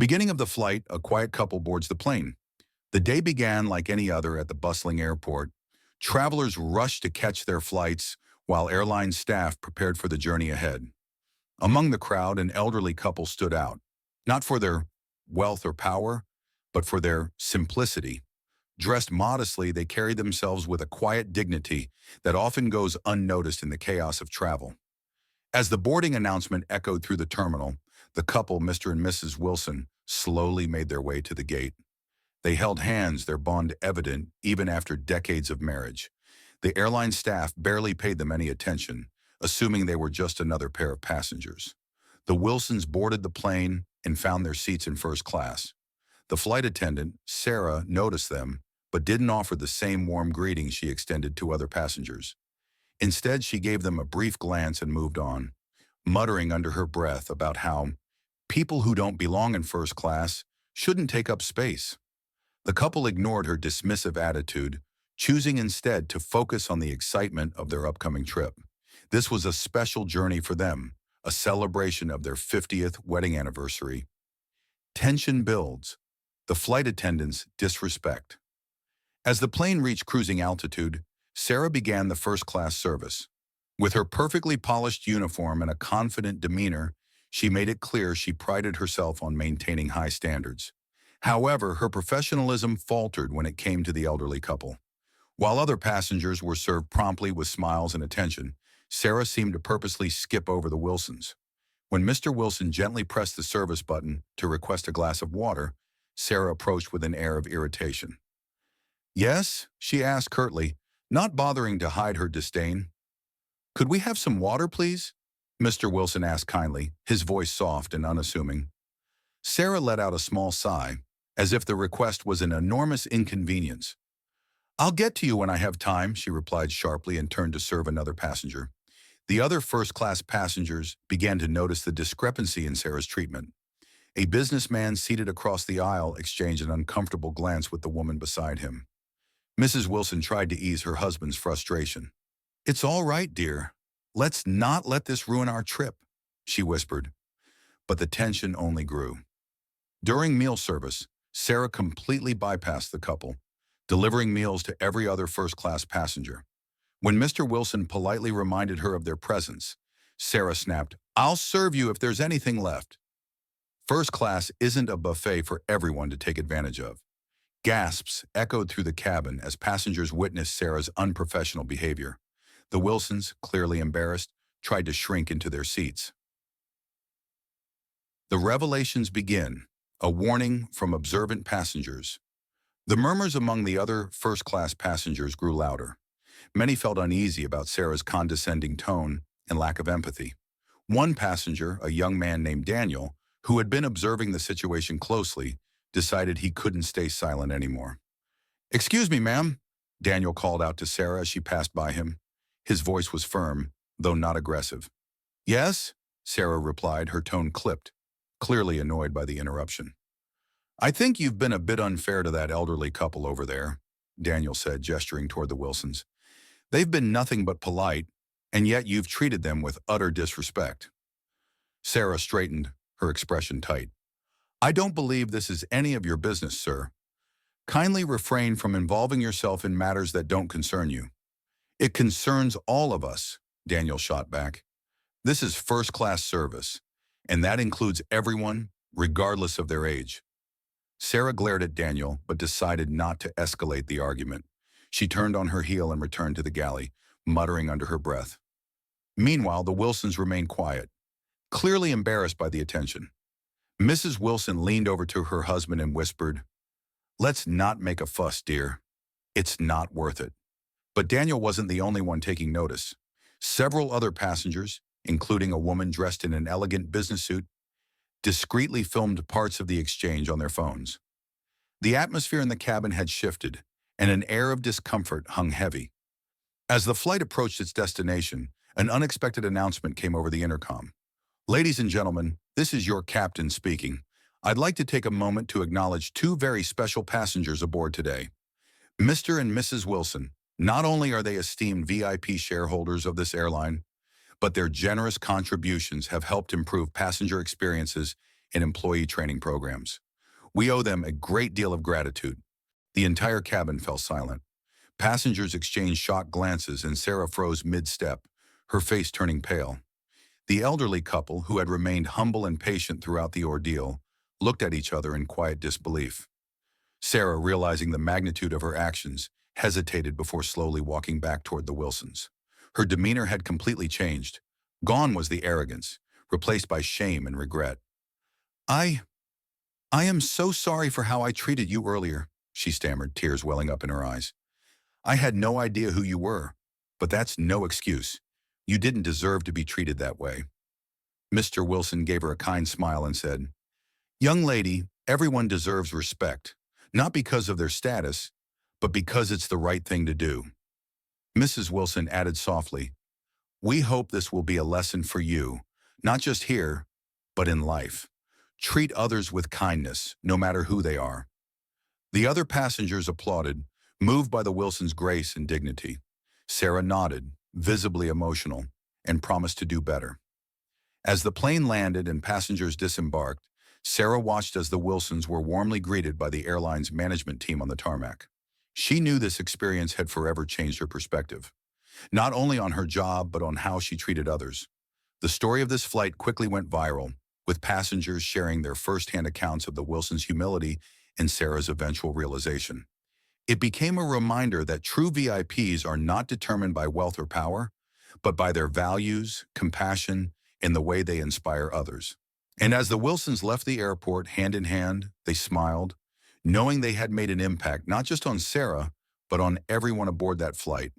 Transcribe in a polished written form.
beginning of the flight, a quiet couple boards the plane. The day began like any other at the bustling airport. Travelers rushed to catch their flights while airline staff prepared for the journey ahead. Among the crowd, an elderly couple stood out, not for their wealth or power, but for their simplicity. Dressed modestly, they carried themselves with a quiet dignity that often goes unnoticed in the chaos of travel. As the boarding announcement echoed through the terminal, the couple, Mr. and Mrs. Wilson, slowly made their way to the gate. They held hands, their bond evident even after decades of marriage. The airline staff barely paid them any attention, assuming they were just another pair of passengers. The Wilsons boarded the plane and found their seats in first class. The flight attendant, Sarah, noticed them, but didn't offer the same warm greeting she extended to other passengers. Instead, she gave them a brief glance and moved on, muttering under her breath about how people who don't belong in first class shouldn't take up space. The couple ignored her dismissive attitude, choosing instead to focus on the excitement of their upcoming trip. This was a special journey for them, a celebration of their 50th wedding anniversary. Tension builds. The flight attendants disrespect. As the plane reached cruising altitude, Sarah began the first-class service. With her perfectly polished uniform and a confident demeanor, she made it clear she prided herself on maintaining high standards. However, her professionalism faltered when it came to the elderly couple. While other passengers were served promptly with smiles and attention, Sarah seemed to purposely skip over the Wilsons. When Mr. Wilson gently pressed the service button to request a glass of water, Sarah approached with an air of irritation. "Yes?" she asked curtly, not bothering to hide her disdain. "Could we have some water, please?" Mr. Wilson asked kindly, his voice soft and unassuming. Sarah let out a small sigh, as if the request was an enormous inconvenience. "I'll get to you when I have time," she replied sharply and turned to serve another passenger. The other first-class passengers began to notice the discrepancy in Sarah's treatment. A businessman seated across the aisle exchanged an uncomfortable glance with the woman beside him. Mrs. Wilson tried to ease her husband's frustration. "It's all right, dear. Let's not let this ruin our trip," she whispered. But the tension only grew. During meal service, Sarah completely bypassed the couple, delivering meals to every other first-class passenger. When Mr. Wilson politely reminded her of their presence, Sarah snapped, "I'll serve you if there's anything left." First class isn't a buffet for everyone to take advantage of. Gasps echoed through the cabin as passengers witnessed Sarah's unprofessional behavior. The Wilsons, clearly embarrassed, tried to shrink into their seats. The revelations begin, a warning from observant passengers. The murmurs among the other first-class passengers grew louder. Many felt uneasy about Sarah's condescending tone and lack of empathy. One passenger, a young man named Daniel, who had been observing the situation closely, decided he couldn't stay silent anymore. "Excuse me, ma'am," Daniel called out to Sarah as she passed by him. His voice was firm, though not aggressive. "Yes?" Sarah replied, her tone clipped, clearly annoyed by the interruption. "I think you've been a bit unfair to that elderly couple over there," Daniel said, gesturing toward the Wilsons. "They've been nothing but polite, and yet you've treated them with utter disrespect." Sarah straightened, her expression tight. "I don't believe this is any of your business, sir. Kindly refrain from involving yourself in matters that don't concern you." "It concerns all of us," Daniel shot back. "This is first-class service, and that includes everyone, regardless of their age." Sarah glared at Daniel, but decided not to escalate the argument. She turned on her heel and returned to the galley, muttering under her breath. Meanwhile, the Wilsons remained quiet, clearly embarrassed by the attention. Mrs. Wilson leaned over to her husband and whispered, "Let's not make a fuss, dear. It's not worth it." But Daniel wasn't the only one taking notice. Several other passengers, including a woman dressed in an elegant business suit, discreetly filmed parts of the exchange on their phones. The atmosphere in the cabin had shifted, and an air of discomfort hung heavy. As the flight approached its destination, an unexpected announcement came over the intercom. "Ladies and gentlemen, this is your captain speaking. I'd like to take a moment to acknowledge two very special passengers aboard today. Mr. and Mrs. Wilson. Not only are they esteemed VIP shareholders of this airline, but their generous contributions have helped improve passenger experiences and employee training programs. We owe them a great deal of gratitude. The entire cabin fell silent. Passengers exchanged shocked glances and Sarah froze mid-step, her face turning pale. The elderly couple, who had remained humble and patient throughout the ordeal, looked at each other in quiet disbelief. Sarah, realizing the magnitude of her actions, hesitated before slowly walking back toward the Wilsons. Her demeanor had completely changed. Gone was the arrogance, replaced by shame and regret. I am so sorry for how I treated you earlier, she stammered, tears welling up in her eyes. I had no idea who you were, but that's no excuse. You didn't deserve to be treated that way. Mr. Wilson gave her a kind smile and said, Young lady, everyone deserves respect, not because of their status, but because it's the right thing to do. Mrs. Wilson added softly, We hope this will be a lesson for you, not just here, but in life. Treat others with kindness, no matter who they are. The other passengers applauded, moved by the Wilsons' grace and dignity. Sarah nodded, visibly emotional, and promised to do better. As the plane landed and passengers disembarked, Sarah watched as the Wilsons were warmly greeted by the airline's management team on the tarmac. She knew this experience had forever changed her perspective, not only on her job but on how she treated others. The story of this flight quickly went viral, with passengers sharing their first-hand accounts of the Wilsons' humility and Sarah's eventual realization. It became a reminder that true VIPs are not determined by wealth or power, but by their values, compassion, and the way they inspire others. And as the Wilsons left the airport hand in hand, they smiled, knowing they had made an impact not just on Sarah, but on everyone aboard that flight.